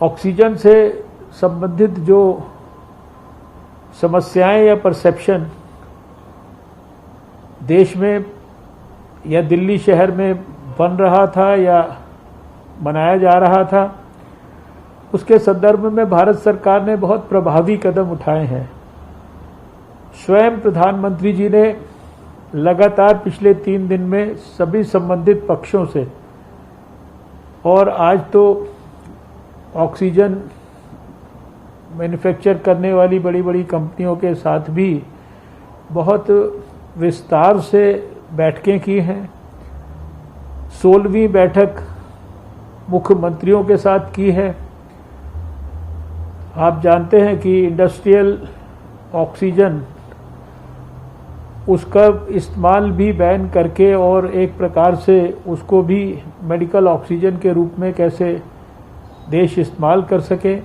Oxygen से संबंधित जो समस्याएं या परसेप्शन देश में या दिल्ली शहर में बन रहा था या बनाया जा रहा था, उसके संदर्भ में भारत सरकार ने बहुत प्रभावी कदम उठाए हैं। स्वयं प्रधानमंत्री जी ने लगातार पिछले 3 दिन में सभी संबंधित पक्षों से, और आज तो ऑक्सीजन मैन्युफैक्चर करने वाली बड़ी बड़ी कंपनियों के साथ भी बहुत विस्तार से बैठकें की हैं। 16वीं बैठक मुख्यमंत्रियों के साथ की है। आप जानते हैं कि इंडस्ट्रियल ऑक्सीजन, उसका इस्तेमाल भी बैन करके और एक प्रकार से उसको भी मेडिकल ऑक्सीजन के रूप में कैसे देश इस्तेमाल कर सके।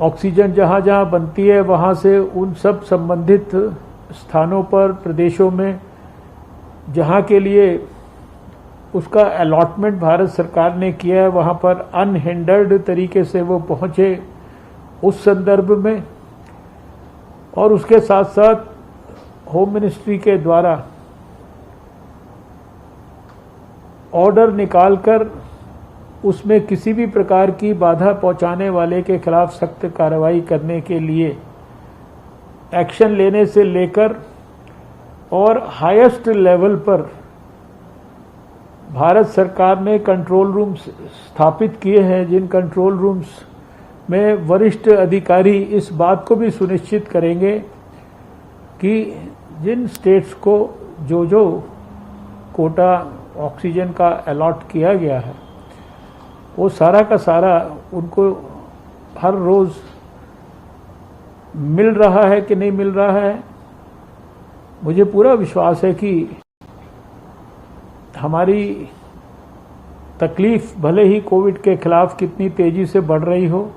ऑक्सीजन जहाँ जहाँ बनती है वहाँ से उन सब संबंधित स्थानों पर, प्रदेशों में जहाँ के लिए उसका अलॉटमेंट भारत सरकार ने किया है, वहाँ पर अनहिंडर्ड तरीके से वो पहुँचे, उस संदर्भ में। और उसके साथ साथ होम मिनिस्ट्री के द्वारा ऑर्डर निकालकर उसमें किसी भी प्रकार की बाधा पहुंचाने वाले के खिलाफ सख्त कार्रवाई करने के लिए एक्शन लेने से लेकर और हाईएस्ट लेवल पर भारत सरकार ने कंट्रोल रूम्स स्थापित किए हैं, जिन कंट्रोल रूम्स में वरिष्ठ अधिकारी इस बात को भी सुनिश्चित करेंगे कि जिन स्टेट्स को जो जो कोटा ऑक्सीजन का अलॉट किया गया है, वो सारा का सारा उनको हर रोज़ मिल रहा है कि नहीं मिल रहा है। मुझे पूरा विश्वास है कि हमारी तकलीफ भले ही कोविड के खिलाफ कितनी तेज़ी से बढ़ रही हो,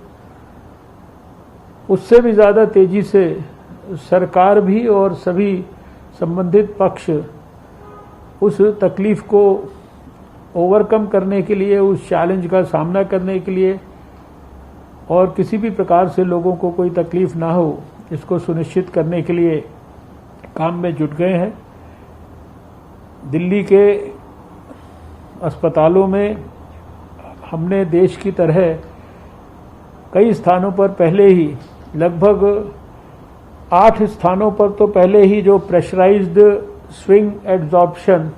उससे भी ज़्यादा तेज़ी से सरकार भी और सभी संबंधित पक्ष उस तकलीफ को ओवरकम करने के लिए, उस चैलेंज का सामना करने के लिए और किसी भी प्रकार से लोगों को कोई तकलीफ ना हो, इसको सुनिश्चित करने के लिए काम में जुट गए हैं। दिल्ली के अस्पतालों में हमने देश की तरह कई स्थानों पर पहले ही, लगभग 8 स्थानों पर तो पहले ही जो प्रेशराइज्ड स्विंग एड्सॉर्प्शन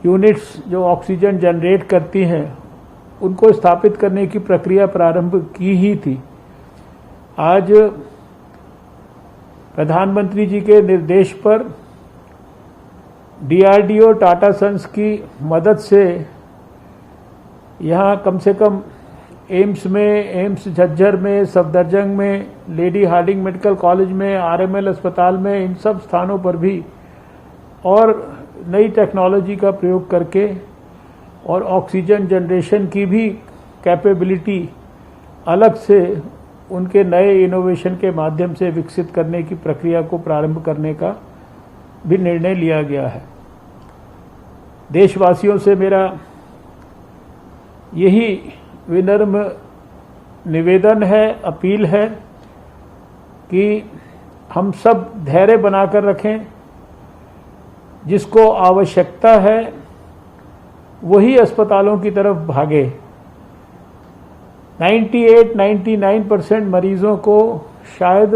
यूनिट्स जो ऑक्सीजन जनरेट करती हैं, उनको स्थापित करने की प्रक्रिया प्रारंभ की ही थी। आज प्रधानमंत्री जी के निर्देश पर डीआरडीओ, टाटा सन्स की मदद से यहाँ कम से कम एम्स में, एम्स झज्जर में, सफदरजंग में, लेडी हार्डिंग मेडिकल कॉलेज में, आरएमएल अस्पताल में, इन सब स्थानों पर भी और नई टेक्नोलॉजी का प्रयोग करके और ऑक्सीजन जनरेशन की भी कैपेबिलिटी अलग से उनके नए इनोवेशन के माध्यम से विकसित करने की प्रक्रिया को प्रारंभ करने का भी निर्णय लिया गया है। देशवासियों से मेरा यही विनम्र निवेदन है, अपील है कि हम सब धैर्य बनाकर रखें। जिसको आवश्यकता है वही अस्पतालों की तरफ भागे। 98-99% मरीजों को शायद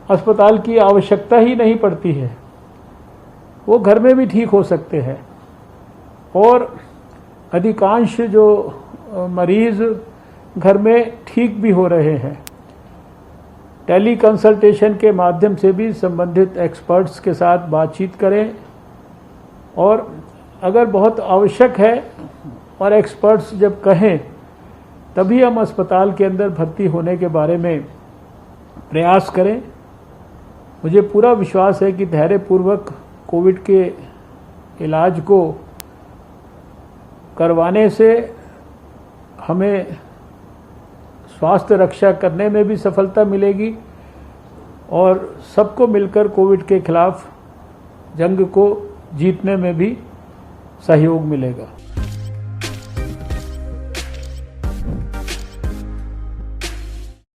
अस्पताल की आवश्यकता ही नहीं पड़ती है, वो घर में भी ठीक हो सकते हैं। और अधिकांश जो मरीज घर में ठीक भी हो रहे हैं। टेली कंसल्टेशन के माध्यम से भी संबंधित एक्सपर्ट्स के साथ बातचीत करें और अगर बहुत आवश्यक है और एक्सपर्ट्स जब कहें तभी हम अस्पताल के अंदर भर्ती होने के बारे में प्रयास करें। मुझे पूरा विश्वास है कि धैर्यपूर्वक कोविड के इलाज को करवाने से हमें स्वास्थ्य रक्षा करने में भी सफलता मिलेगी और सबको मिलकर कोविड के खिलाफ जंग को जीतने में भी सहयोग मिलेगा।